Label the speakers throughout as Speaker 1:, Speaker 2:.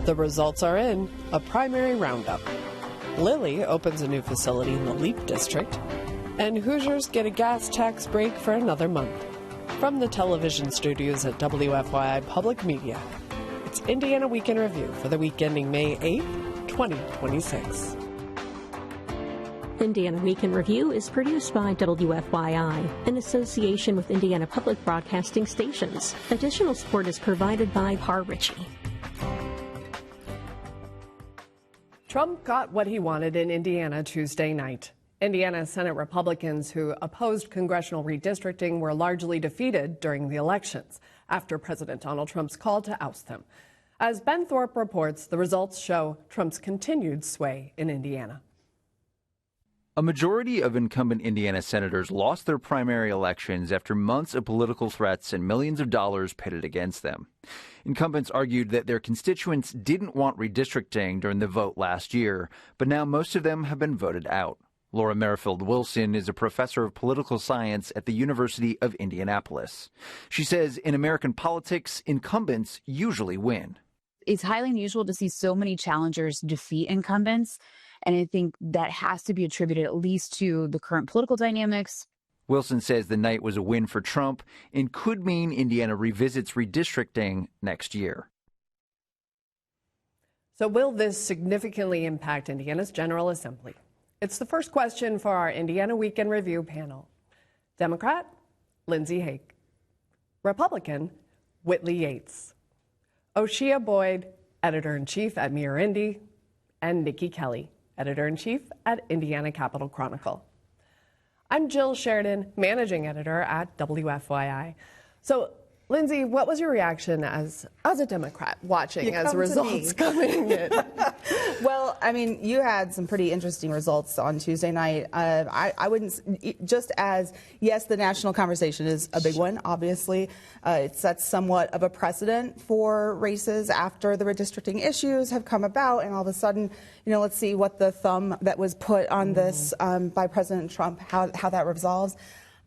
Speaker 1: The results are in, a primary roundup. Lilly opens a new facility in the Leap District, and Hoosiers get a gas tax break for another month. From the television studios at WFYI Public Media, it's Indiana Week in Review for the week ending May 8th, 2026.
Speaker 2: Indiana Week in Review is produced by WFYI in association with Indiana Public Broadcasting Stations. Additional support is provided by Par Ritchie.
Speaker 1: Trump got what he wanted in Indiana Tuesday night. Indiana Senate Republicans who opposed congressional redistricting were largely defeated during the elections after President Donald Trump's call to oust them. As Ben Thorpe reports, the results show Trump's continued sway in Indiana.
Speaker 3: A majority of incumbent Indiana senators lost their primary elections after months of political threats and millions of dollars pitted against them. Incumbents argued that their constituents didn't want redistricting during the vote last year, but now most of them have been voted out. Laura Merrifield Wilson is a professor of political science at the University of Indianapolis. She says in American politics, incumbents usually win.
Speaker 4: It's highly unusual to see so many challengers defeat incumbents, and I think that has to be attributed at least to the current political dynamics.
Speaker 3: Wilson says the night was a win for Trump and could mean Indiana revisits redistricting next year.
Speaker 1: So will this significantly impact Indiana's General Assembly? It's the first question for our Indiana Week in Review panel. Democrat Lindsay Haake. Republican Whitley Yates. Oseye Boyd, editor-in-chief at Mirror Indy, and Niki Kelly, editor-in-chief at Indiana Capital Chronicle. I'm Jill Sheridan, managing editor at WFYI. So, Lindsay, what was your reaction as a Democrat watching as results coming in?
Speaker 5: Well, I mean, you had some pretty interesting results on Tuesday night. I wouldn't, just as, yes, the national conversation is a big one, obviously. It sets somewhat of a precedent for races after the redistricting issues have come about, and all of a sudden, let's see what the thumb that was put on this by President Trump, how that resolves.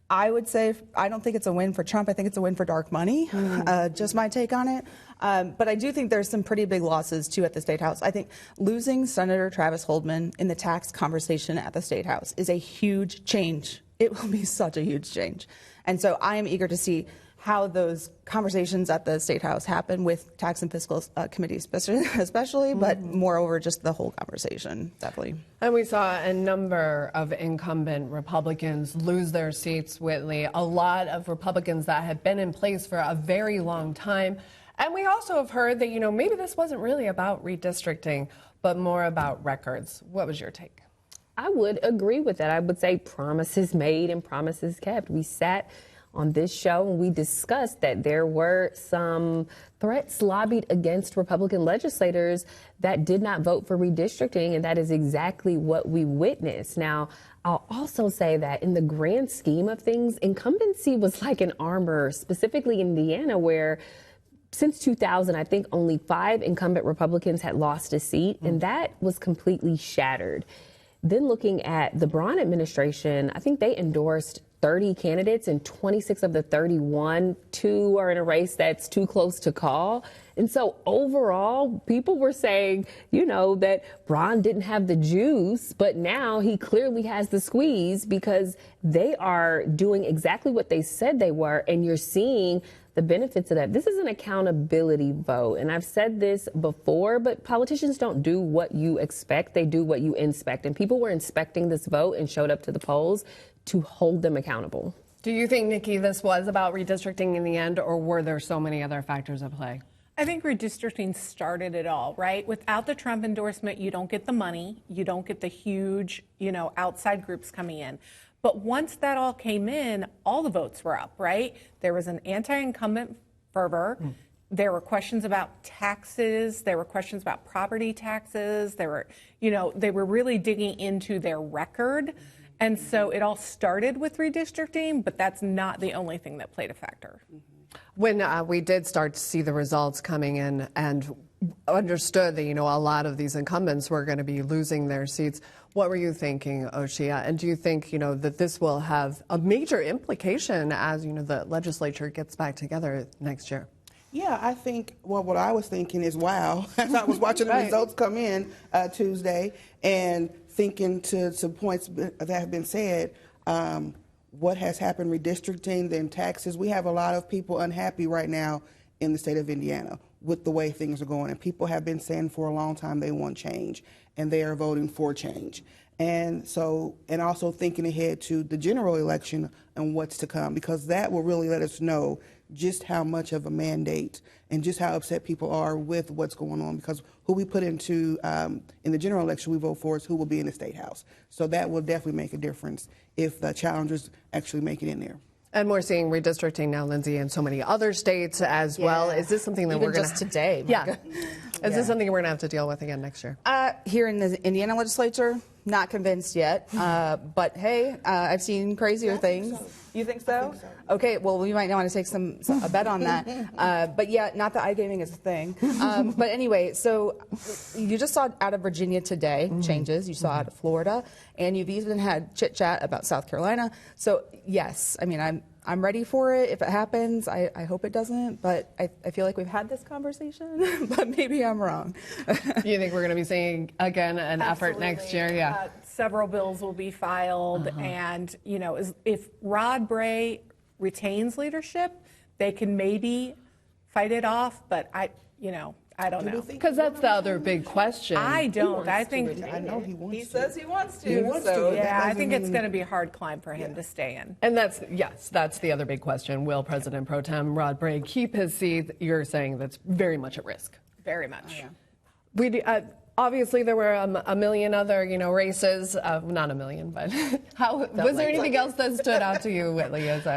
Speaker 5: I would say I don't think it's a win for Trump. I think it's a win for dark money, just my take on it. But I do think there's some pretty big losses, too, at the State House. I think losing Senator Travis Holdman in the tax conversation at the State House is a huge change. It will be such a huge change. And so I am eager to see how those conversations at the State House happen with Tax and Fiscal Committee especially, but moreover, just the whole conversation, definitely.
Speaker 1: And we saw a number of incumbent Republicans lose their seats, Whitley. A lot of Republicans that had been in place for a very long time. And we also have heard that, maybe this wasn't really about redistricting, but more about records. What was your take?
Speaker 6: I would agree with that. I would say promises made and promises kept. We sat on this show and we discussed that there were some threats lobbied against Republican legislators that did not vote for redistricting, and that is exactly what we witnessed. Now, I'll also say that in the grand scheme of things, incumbency was like an armor, specifically in Indiana, where since 2000, I think only 5 incumbent Republicans had lost a seat, and that was completely shattered. Then looking at the Braun administration, I think they endorsed 30 candidates, and 26 of the 31, 2 are in a race that's too close to call. And so overall, people were saying, that Braun didn't have the juice, but now he clearly has the squeeze because they are doing exactly what they said they were, and you're seeing the benefits of that. This is an accountability vote, and I've said this before, but politicians don't do what you expect, they do what you inspect. And people were inspecting this vote and showed up to the polls to hold them accountable.
Speaker 1: Do you think, Niki, this was about redistricting in the end, or were there so many other factors at play?
Speaker 7: I think redistricting started it all, right? Without the Trump endorsement, you don't get the money, you don't get the huge, outside groups coming in. But once that all came in, all the votes were up, right? There was an anti-incumbent fervor. There were questions about taxes. There were questions about property taxes. There were, they were really digging into their record. And so it all started with redistricting, but that's not the only thing that played a factor.
Speaker 1: When we did start to see the results coming in and understood that, a lot of these incumbents were going to be losing their seats, what were you thinking, Oseye? And do you think, that this will have a major implication as, the legislature gets back together next year?
Speaker 8: Yeah, I think, well, what I was thinking is, wow, as I was watching the results come in Tuesday and thinking to points that have been said, what has happened, redistricting, then taxes. We have a lot of people unhappy right now in the state of Indiana with the way things are going. And people have been saying for a long time they want change, and they are voting for change. And so, and also thinking ahead to the general election and what's to come, because that will really let us know just how much of a mandate and just how upset people are with what's going on, because who we put into in the general election we vote for is who will be in the state house. So that will definitely make a difference if the challengers actually make it in there.
Speaker 1: And we're seeing redistricting now, Lindsay, in so many other states as well. Is this something that
Speaker 5: Even
Speaker 1: we're going to
Speaker 5: just today?
Speaker 1: Yeah. Is this something we're going to have to deal with again next year?
Speaker 5: Here in the Indiana legislature, not convinced yet. But hey, I've seen crazier things. You think so? Okay, well, we might want to take a bet on that. But yeah, not that iGaming is a thing. But anyway, so you just saw out of Virginia today changes. You saw out of Florida, and you've even had chit chat about South Carolina. So yes, I mean, I'm ready for it if it happens. I hope it doesn't, but I feel like we've had this conversation, but maybe I'm wrong.
Speaker 1: You think we're going to be seeing again an effort next year? Yeah.
Speaker 7: Several bills will be filed, and you know, if Rod Bray retains leadership, they can maybe fight it off. But I don't know.
Speaker 1: Because that's the other big question.
Speaker 7: I don't. I think
Speaker 8: I know he wants to.
Speaker 5: He says he wants to.
Speaker 8: He wants
Speaker 5: so
Speaker 8: to.
Speaker 7: Yeah, I think it's going to be a hard climb for him to stay in.
Speaker 1: And that's the other big question. Will President Pro Tem Rod Bray keep his seat? You're saying that's very much at risk.
Speaker 7: Very much.
Speaker 5: Oh, yeah.
Speaker 1: Obviously, there were a million other, races. Not a million, but was there anything else that stood out to you, Whitley, as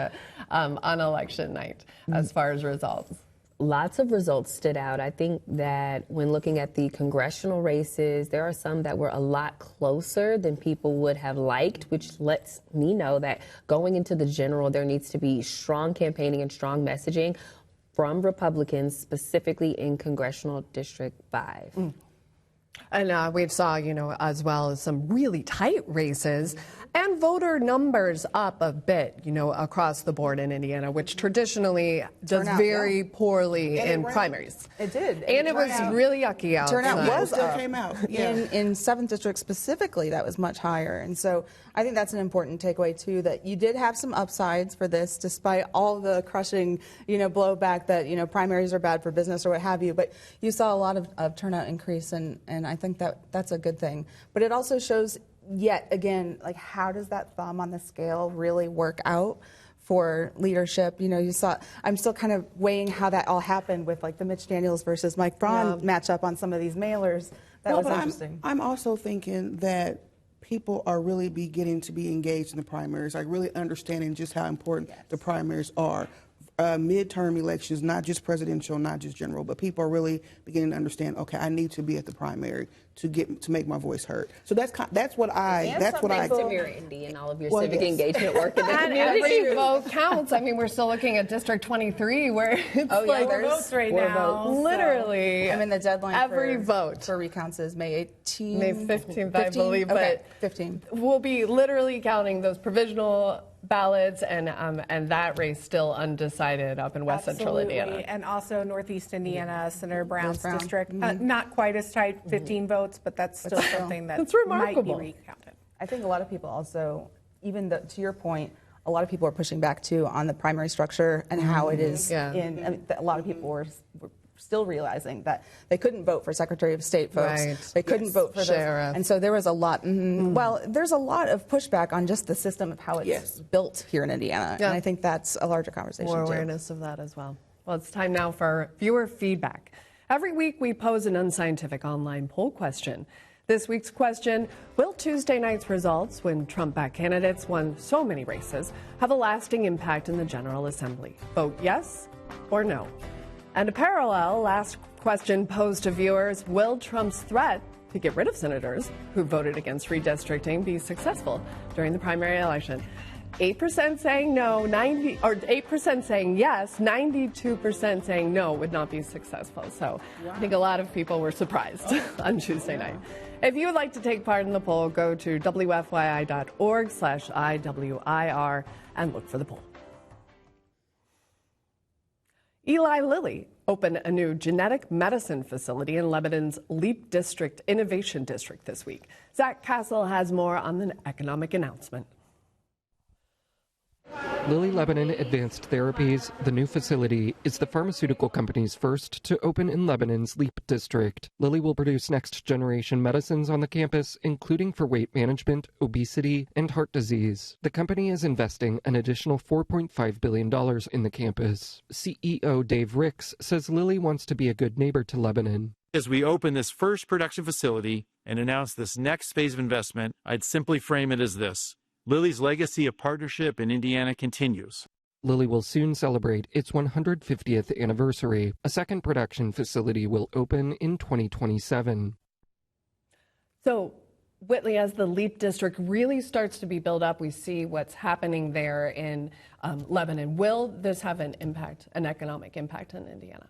Speaker 1: on election night, as far as results?
Speaker 6: Lots of results stood out. I think that when looking at the congressional races, there are some that were a lot closer than people would have liked, which lets me know that going into the general, there needs to be strong campaigning and strong messaging from Republicans, specifically in Congressional District 5.
Speaker 1: And we saw, as well as some really tight races and voter numbers up a bit, across the board in Indiana, which traditionally does very poorly in primaries.
Speaker 5: It did.
Speaker 1: And it was really yucky out.
Speaker 5: Turnout was
Speaker 8: still
Speaker 5: up.
Speaker 8: came out.
Speaker 5: In 7th District specifically, that was much higher. And so I think that's an important takeaway, too, that you did have some upsides for this, despite all the crushing, blowback that, primaries are bad for business or what have you. But you saw a lot of turnout increase, and I think that's a good thing. But it also shows, yet again, like, how does that thumb on the scale really work out for leadership? You saw, I'm still kind of weighing how that all happened with, like, the Mitch Daniels versus Mike Braun matchup on some of these mailers. That was interesting.
Speaker 8: I'm also thinking that people are really beginning to be engaged in the primaries, like really understanding just how important the primaries are. Midterm elections, not just presidential, not just general, but people are really beginning to understand, okay, I need to be at the primary to make my voice heard. So that's what I
Speaker 6: to mirror Indy and all of your civic engagement work in the
Speaker 1: And
Speaker 6: community.
Speaker 1: every vote counts. I mean, we're still looking at District 23, where it's like
Speaker 7: More votes right now.
Speaker 1: Literally,
Speaker 5: I mean, the deadline
Speaker 1: every vote
Speaker 5: for recounts is May 18th.
Speaker 1: May 15th, I believe,
Speaker 5: okay,
Speaker 1: but
Speaker 5: 15th.
Speaker 1: We'll be literally counting those provisional ballots, and that race still undecided up in West Central Indiana.
Speaker 7: And also Northeast Indiana, Senator Brown's
Speaker 5: Brown.
Speaker 7: district. Not quite as tight, 15 votes, but that's still something that
Speaker 1: That's
Speaker 7: might be
Speaker 1: remarkable.
Speaker 7: recounted.
Speaker 5: I think a lot of people also, even to your point, a lot of people are pushing back too on the primary structure and how it is
Speaker 1: Yeah.
Speaker 5: a lot of people were still realizing that they couldn't vote for Secretary of State folks.
Speaker 1: Right.
Speaker 5: They couldn't vote for
Speaker 1: Sheriff.
Speaker 5: those. And so there was a lot, well, there's a lot of pushback on just the system of how it's built here in Indiana.
Speaker 1: Yeah.
Speaker 5: And I think that's a larger conversation
Speaker 1: More
Speaker 5: too.
Speaker 1: awareness of that as well. Well, it's time now for viewer feedback. Every week we pose an unscientific online poll question. This week's question: will Tuesday night's results, when Trump-backed candidates won so many races, have a lasting impact in the General Assembly? Vote yes or no. And a parallel last question posed to viewers: will Trump's threat to get rid of senators who voted against redistricting be successful during the primary election? 8% saying no, 8% saying yes, 92% saying no would not be successful. So I think a lot of people were surprised on Tuesday night. If you would like to take part in the poll, go to WFYI.org/IWIR and look for the poll. Eli Lilly open a new genetic medicine facility in Lebanon's Leap District Innovation District this week. Zach Castle has more on the economic announcement.
Speaker 9: Lilly Lebanon Advanced Therapies, the new facility, is the pharmaceutical company's first to open in Lebanon's Leap District. Lilly will produce next-generation medicines on the campus, including for weight management, obesity, and heart disease. The company is investing an additional $4.5 billion in the campus. CEO Dave Ricks says Lilly wants to be a good neighbor to Lebanon.
Speaker 10: As we open this first production facility and announce this next phase of investment, I'd simply frame it as this. Lilly's legacy of partnership in Indiana continues.
Speaker 9: Lilly will soon celebrate its 150th anniversary. A second production facility will open in 2027.
Speaker 1: So, Whitley, as the LEAP district really starts to be built up, we see what's happening there in Lebanon. Will this have an economic impact in Indiana?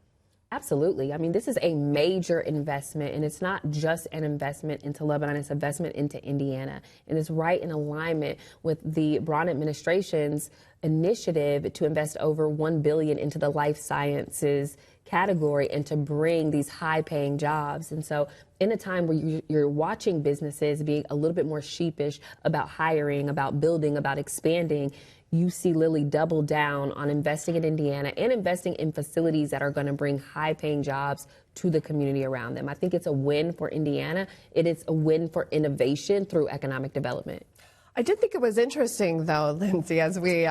Speaker 6: Absolutely. I mean, this is a major investment, and it's not just an investment into Lebanon, it's an investment into Indiana. And it's right in alignment with the Braun administration's initiative to invest over $1 billion into the life sciences category and to bring these high-paying jobs. And so in a time where you're watching businesses being a little bit more sheepish about hiring, about building, about expanding, you see Lilly double down on investing in Indiana and investing in facilities that are going to bring high-paying jobs to the community around them. I think it's a win for Indiana. It is a win for innovation through economic development.
Speaker 1: I did think it was interesting, though, Lindsay, as we,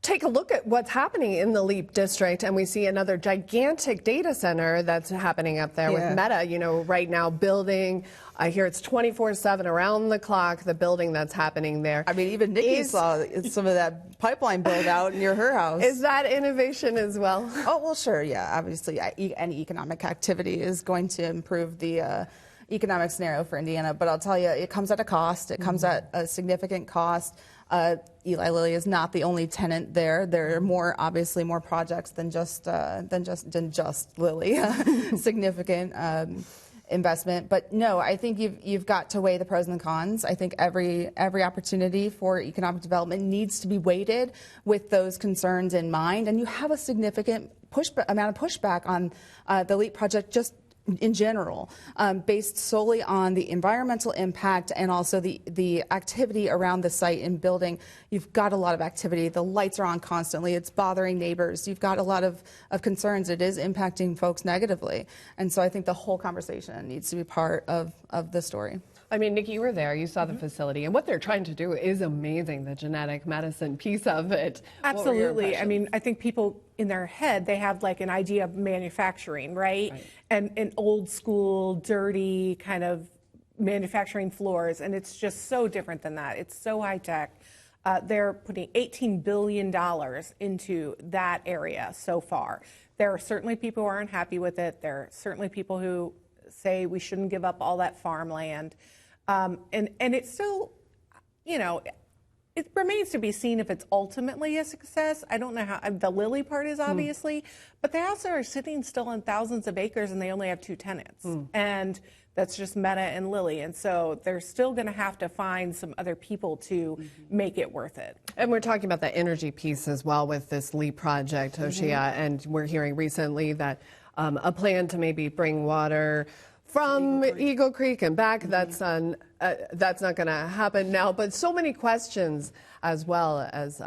Speaker 1: take a look at what's happening in the LEAP district, and we see another gigantic data center that's happening up there with Meta, right now building. I hear it's 24/7 around the clock, the building that's happening there.
Speaker 5: I mean, even Niki saw some of that pipeline build out near her house.
Speaker 1: Is that innovation as well?
Speaker 5: Oh, well, sure, yeah. Obviously, any economic activity is going to improve the economic scenario for Indiana. But I'll tell you, it comes at a cost. It comes at a significant cost. Eli Lilly is not the only tenant there. There are obviously more projects than just Lilly. Significant investment, but no, I think you've got to weigh the pros and the cons. I think every opportunity for economic development needs to be weighted with those concerns in mind. And you have a significant amount of pushback on the LEAP project just in general, based solely on the environmental impact and also the activity around the site and building. You've got a lot of activity. The lights are on constantly. It's bothering neighbors. You've got a lot of concerns. It is impacting folks negatively. And so I think the whole conversation needs to be part of the story.
Speaker 1: I mean, Niki, you were there. You saw the facility. And what they're trying to do is amazing, the genetic medicine piece of it.
Speaker 7: Absolutely. I mean, I think people in their head, they have like an idea of manufacturing, right? And an old school, dirty kind of manufacturing floors. And it's just so different than that. It's so high tech. They're putting $18 billion into that area so far. There are certainly people who aren't happy with it. There are certainly people who say we shouldn't give up all that farmland. And it's still, it remains to be seen if it's ultimately a success. I don't know how the Lilly part is, obviously, but they also are sitting still on thousands of acres and they only have 2 tenants. And that's just Meta and Lilly. And so they're still going to have to find some other people to make it worth it.
Speaker 1: And we're talking about the energy piece as well with this LEAP project, Oseye, and we're hearing recently that a plan to maybe bring water from Eagle Creek and back, that's not going to happen now. But so many questions as well as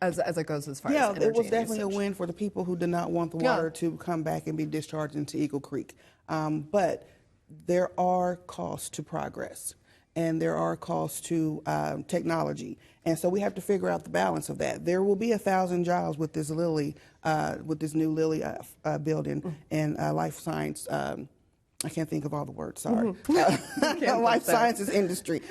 Speaker 1: it goes as far as energy.
Speaker 8: Yeah, it was definitely a win for the people who did not want the water to come back and be discharged into Eagle Creek. But there are costs to progress, and there are costs to technology. And so we have to figure out the balance of that. There will be 1,000 jobs with this new Lilly building and life science. I can't think of all the words, sorry. Life sciences industry.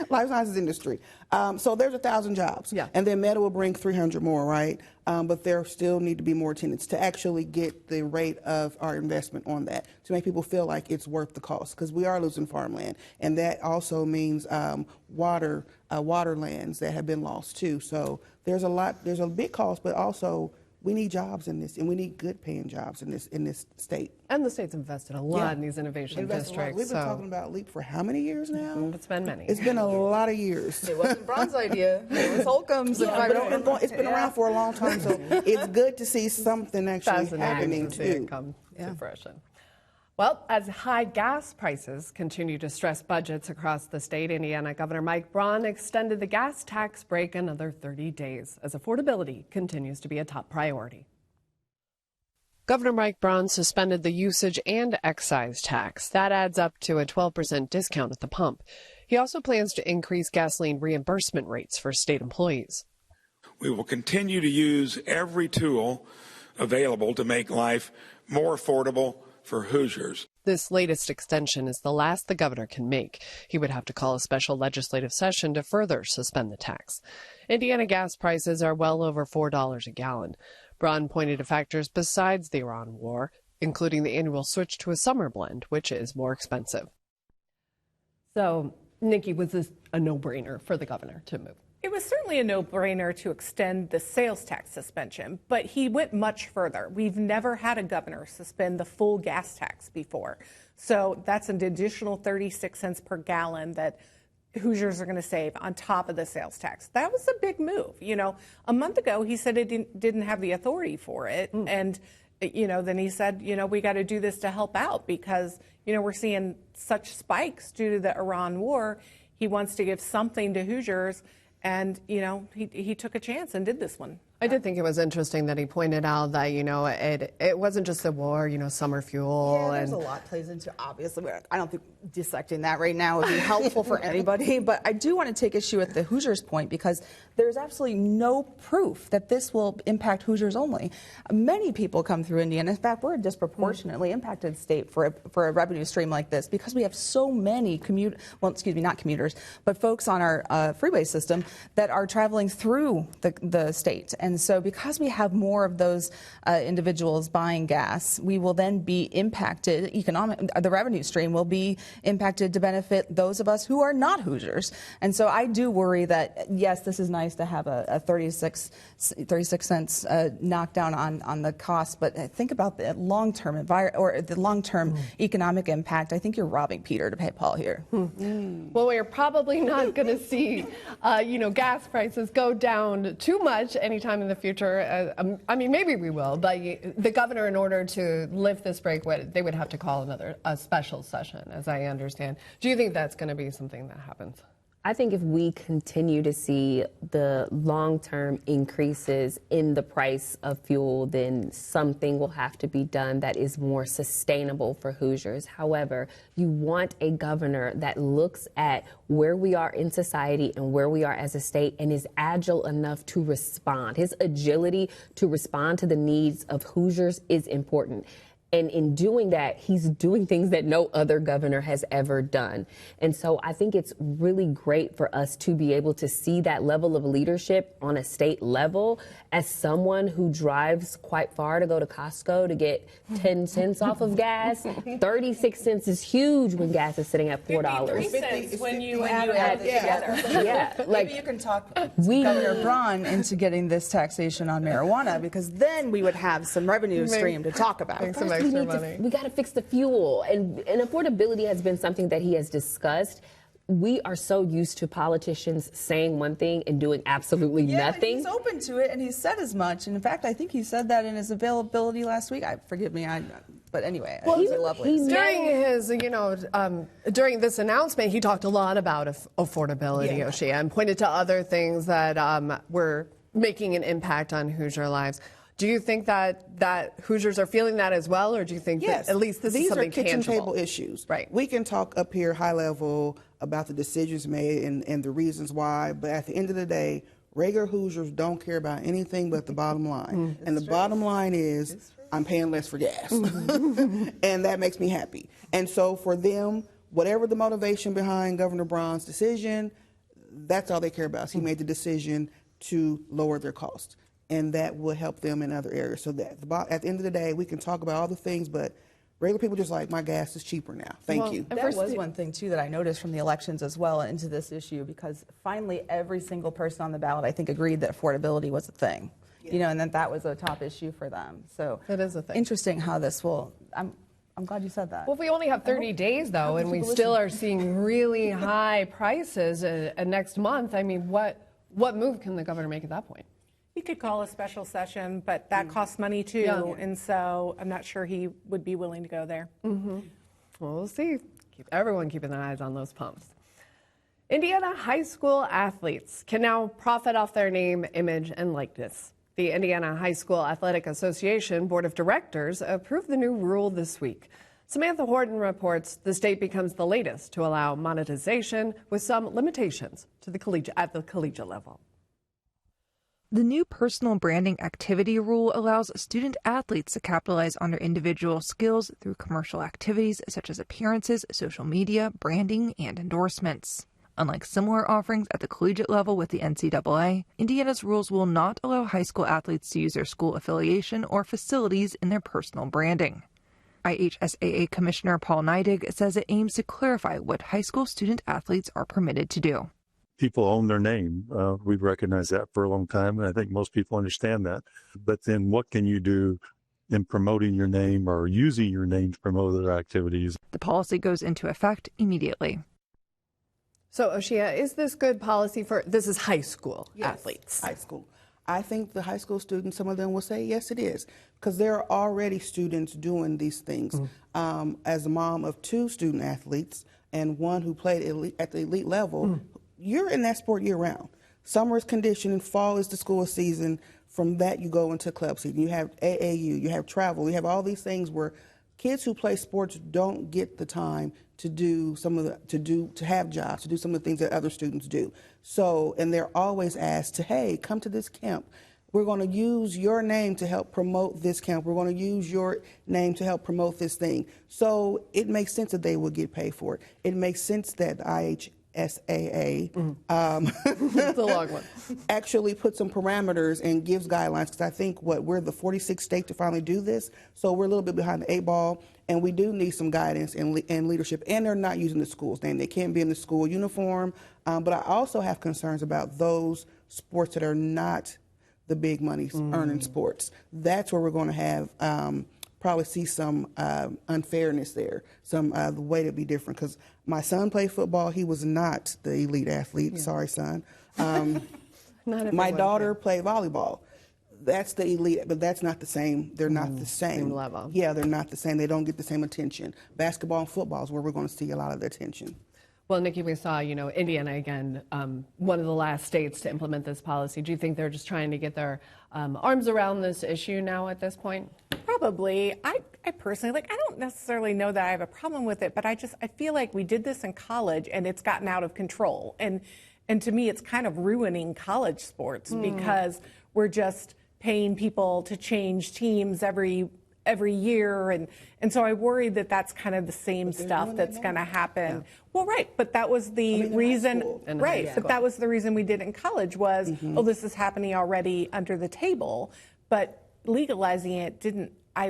Speaker 8: So there's 1,000 jobs. And then Meta will bring 300 more, right? But there still need to be more tenants to actually get the rate of our investment on that, to make people feel like it's worth the cost, because we are losing farmland. And that also means water lands that have been lost too. So there's a big cost, but also we need jobs in this, and we need good paying jobs in this state.
Speaker 1: And the state's invested a lot in these innovation districts.
Speaker 8: We've been talking about LEAP for how many years now?
Speaker 1: It's been many.
Speaker 8: It's been a lot of years.
Speaker 5: It wasn't Braun's idea. It was Holcomb's.
Speaker 8: It's been around for a long time, so it's good to see something actually happening
Speaker 1: to see it come to fruition. Well, as high gas prices continue to stress budgets across the state, Indiana Governor Mike Braun extended the gas tax break another 30 days as affordability continues to be a top priority. Governor Mike Braun suspended the usage and excise tax. That adds up to a 12% discount at the pump. He also plans to increase gasoline reimbursement rates for state employees.
Speaker 11: We will continue to use every tool available to make life more affordable for Hoosiers.
Speaker 1: This latest extension is the last the governor can make. He would have to call a special legislative session to further suspend the tax. Indiana gas prices are well over $4 a gallon. Braun pointed to factors besides the Iran war, including the annual switch to a summer blend, which is more expensive. So, Niki, was this a no-brainer for the governor to move?
Speaker 7: It was certainly a no-brainer to extend the sales tax suspension, but he went much further. We've never had a governor suspend the full gas tax before. So that's an additional 36 cents per gallon that Hoosiers are going to save on top of the sales tax. That was a big move. You know, a month ago, he said it didn't have the authority for it. And, you know, then he said, you know, we got to do this to help out because, you know, we're seeing such spikes due to the Iran war. He wants to give something to Hoosiers. And, you know, he took a chance and did this one.
Speaker 1: I did think it was interesting that he pointed out that, you know, it wasn't just the war, you know, summer fuel.
Speaker 5: Yeah, there's a lot plays into, obviously. I don't think dissecting that right now would be helpful for anybody. But I do want to take issue with the Hoosiers point because there's absolutely no proof that this will impact Hoosiers only. Many people come through Indiana. In fact, we're a disproportionately impacted state for a revenue stream like this because we have so many not commuters, but folks on our freeway system that are traveling through the state. And so because we have more of those individuals buying gas, we will then be impacted, the revenue stream will be impacted to benefit those of us who are not Hoosiers. And so I do worry that, yes, this is nice to have a 36 cents knockdown on the cost, but think about the long-term economic impact. I think you're robbing Peter to pay Paul here.
Speaker 1: Well, we're probably not going to see, you know, gas prices go down too much anytime in the future. I mean, maybe we will, but the governor, in order to lift this break, they would have to call a special session, as I understand. Do you think that's going to be something that happens?
Speaker 6: I think if we continue to see the long-term increases in the price of fuel, then something will have to be done that is more sustainable for Hoosiers. However, you want a governor that looks at where we are in society and where we are as a state and is agile enough to respond. His agility to respond to the needs of Hoosiers is important. And in doing that, he's doing things that no other governor has ever done. And so I think it's really great for us to be able to see that level of leadership on a state level. As someone who drives quite far to go to Costco to get 10 cents off of gas, 36 cents is huge when gas is sitting at $4.
Speaker 7: 53 cents when you add it together.
Speaker 6: Yeah, like
Speaker 5: maybe you can talk Governor Braun into getting this taxation on marijuana, because then we would have some revenue stream to talk about.
Speaker 6: We got to fix the fuel, and affordability has been something that he has discussed. We are so used to politicians saying one thing and doing absolutely nothing.
Speaker 5: He's open to it, and he said as much. And in fact, I think he said that in his availability last week. Forgive me, but anyway,
Speaker 1: well,
Speaker 5: it was lovely.
Speaker 1: During his, during this announcement, he talked a lot about affordability, Oseye, and pointed to other things that were making an impact on Hoosier lives. Do you think that Hoosiers are feeling that as well, or do you think that at least this is something tangible?
Speaker 8: These are kitchen table issues.
Speaker 1: Right.
Speaker 8: We can talk up here high level about the decisions made and the reasons why, but at the end of the day, regular Hoosiers don't care about anything but the bottom line. And the bottom line is I'm paying less for gas. And that makes me happy. And so for them, whatever the motivation behind Governor Braun's decision, that's all they care about. So he made the decision to lower their costs. And that will help them in other areas. So that at the end of the day, we can talk about all the things, but regular people just like, my gas is cheaper now. Thank you.
Speaker 5: That was one thing, too, that I noticed from the elections as well into this issue, because finally every single person on the ballot, I think, agreed that affordability was a thing. you know, and that was a top issue for them. So
Speaker 1: it is a thing.
Speaker 5: Interesting how this will. I'm glad you said that.
Speaker 1: Well, if we only have 30 days, though, and we still are seeing really high prices next month, I mean, what move can the governor make at that point?
Speaker 7: He could call a special session, but that costs money too, and so I'm not sure he would be willing to go there.
Speaker 1: Well, we'll see. Everyone keeping their eyes on those pumps. Indiana high school athletes can now profit off their name, image, and likeness. The Indiana High School Athletic Association Board of Directors approved the new rule this week. Samantha Horton reports the state becomes the latest to allow monetization with some limitations at the collegiate level.
Speaker 12: The new personal branding activity rule allows student athletes to capitalize on their individual skills through commercial activities such as appearances, social media, branding, and endorsements. Unlike similar offerings at the collegiate level with the NCAA, Indiana's rules will not allow high school athletes to use their school affiliation or facilities in their personal branding. IHSAA Commissioner Paul Neidig says it aims to clarify what high school student athletes are permitted to do.
Speaker 13: People own their name. We've recognized that for a long time, and I think most people understand that. But then what can you do in promoting your name or using your name to promote other activities?
Speaker 12: The policy goes into effect immediately.
Speaker 1: So, Oseye, is this good policy this is high school athletes?
Speaker 8: High school. I think the high school students, some of them will say, yes, it is, because there are already students doing these things. As a mom of 2 student athletes and one who played at the elite level, you're in that sport year-round. Summer is conditioning, fall is the school season. From that, you go into club season. You have AAU, you have travel, you have all these things where kids who play sports don't get the time to do to have jobs, to do some of the things that other students do. So, and they're always asked to, hey, come to this camp. We're going to use your name to help promote this camp. We're going to use your name to help promote this thing. So it makes sense that they will get paid for it. It makes sense that IHSAA
Speaker 1: It's a long one.
Speaker 8: actually put some parameters and gives guidelines, because I think we're the 46th state to finally do this, so we're a little bit behind the 8 ball, and we do need some guidance and leadership. And they're not using the school's name; they can't be in the school uniform. But I also have concerns about those sports that are not the big money earning sports. That's where we're going to have probably see some unfairness there, some the way to be different. Because my son played football; he was not the elite athlete. Sorry, son. My daughter played volleyball. That's the elite, but that's not the same. They're not the same
Speaker 1: level.
Speaker 8: Yeah, they're not the same. They don't get the same attention. Basketball and football is where we're going to see a lot of the attention.
Speaker 1: Well, Niki, we saw, Indiana, again, one of the last states to implement this policy. Do you think they're just trying to get their arms around this issue now at this point?
Speaker 7: Probably. I personally, I don't necessarily know that I have a problem with it, but I feel like we did this in college and it's gotten out of control. And to me, it's kind of ruining college sports because we're just paying people to change teams every year, and so I worry that that's kind of the same stuff that's going to happen. Yeah. Well, right, but that was the reason, right? But that was the reason we did it in college was, oh, this is happening already under the table. But legalizing it didn't. I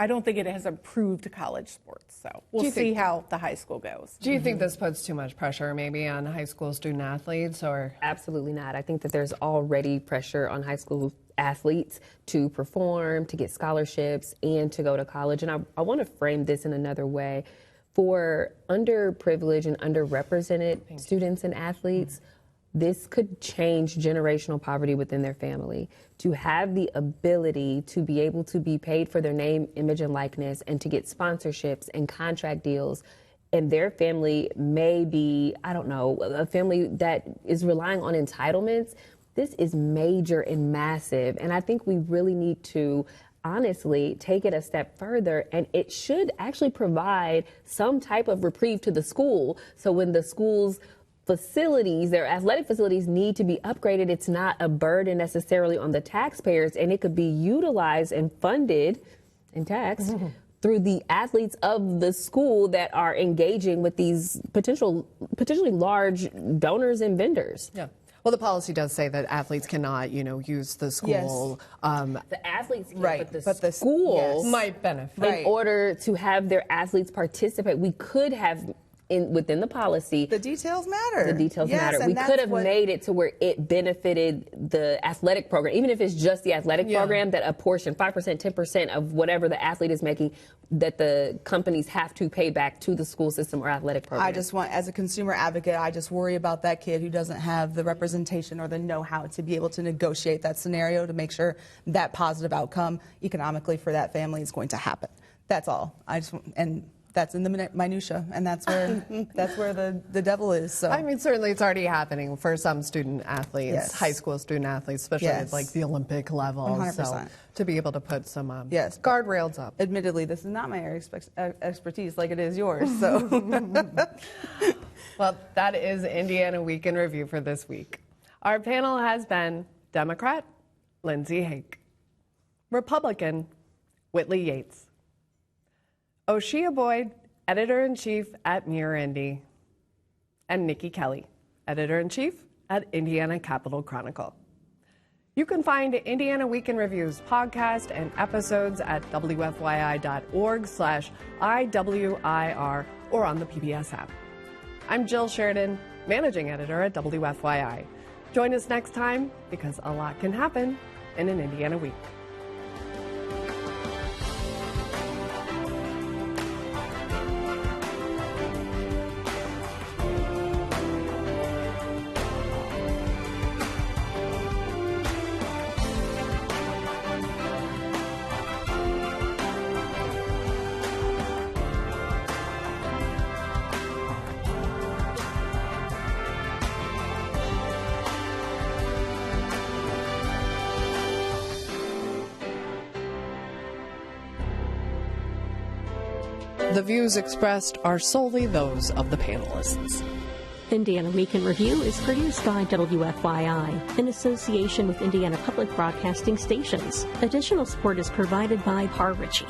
Speaker 7: don't think it has improved college sports. So we'll see how the high school goes.
Speaker 1: Do you think this puts too much pressure maybe on high school student athletes, or?
Speaker 6: Absolutely not. I think that there's already pressure on high school athletes to perform, to get scholarships, and to go to college. And I want to frame this in another way. For underprivileged and underrepresented students and athletes, this could change generational poverty within their family. To have the ability to be able to be paid for their name, image, and likeness, and to get sponsorships and contract deals, and their family may be, I don't know, a family that is relying on entitlements, this is major and massive. And I think we really need to honestly take it a step further, and it should actually provide some type of reprieve to the school. So when the school's facilities, their athletic facilities need to be upgraded, it's not a burden necessarily on the taxpayers, and it could be utilized and funded and taxed through the athletes of the school that are engaging with these potentially large donors and vendors.
Speaker 1: Yeah. Well, the policy does say that athletes cannot, use the school.
Speaker 6: Yes. The athletes can,
Speaker 1: right,
Speaker 6: but the school
Speaker 1: might benefit.
Speaker 6: In order to have their athletes participate, we could have within the policy.
Speaker 5: The details matter.
Speaker 6: The details
Speaker 5: Yes,
Speaker 6: matter.
Speaker 5: and
Speaker 6: We
Speaker 5: that's
Speaker 6: could have
Speaker 5: what-
Speaker 6: made it to where it benefited the athletic program, even if it's just the athletic program, that a portion, 5%, 10% of whatever the athlete is making, that the companies have to pay back to the school system or athletic program.
Speaker 5: I just want, as a consumer advocate, I just worry about that kid who doesn't have the representation or the know-how to be able to negotiate that scenario to make sure that positive outcome economically for that family is going to happen. That's all. And that's in the minutia, and that's where the devil is. So
Speaker 1: I mean, certainly it's already happening for some student athletes,
Speaker 5: Yes.
Speaker 1: high school student athletes, especially at like the Olympic level.
Speaker 5: 100%.
Speaker 1: So to be able to put some
Speaker 5: yes,
Speaker 1: guardrails up.
Speaker 5: Admittedly, this is not my area expertise like it is yours. So,
Speaker 1: well, that is Indiana Week in Review for this week. Our panel has been Democrat Lindsay Haake, Republican Whitley Yates, Oseye Boyd, editor-in-chief at Mirror Indy, and Niki Kelly, editor-in-chief at Indiana Capital Chronicle. You can find Indiana Week in Review's podcast and episodes at WFYI.org/IWIR or on the PBS app. I'm Jill Sheridan, managing editor at WFYI. Join us next time because a lot can happen in an Indiana week. The views expressed are solely those of the panelists.
Speaker 2: Indiana Week in Review is produced by WFYI in association with Indiana Public Broadcasting Stations. Additional support is provided by Par Ritchie.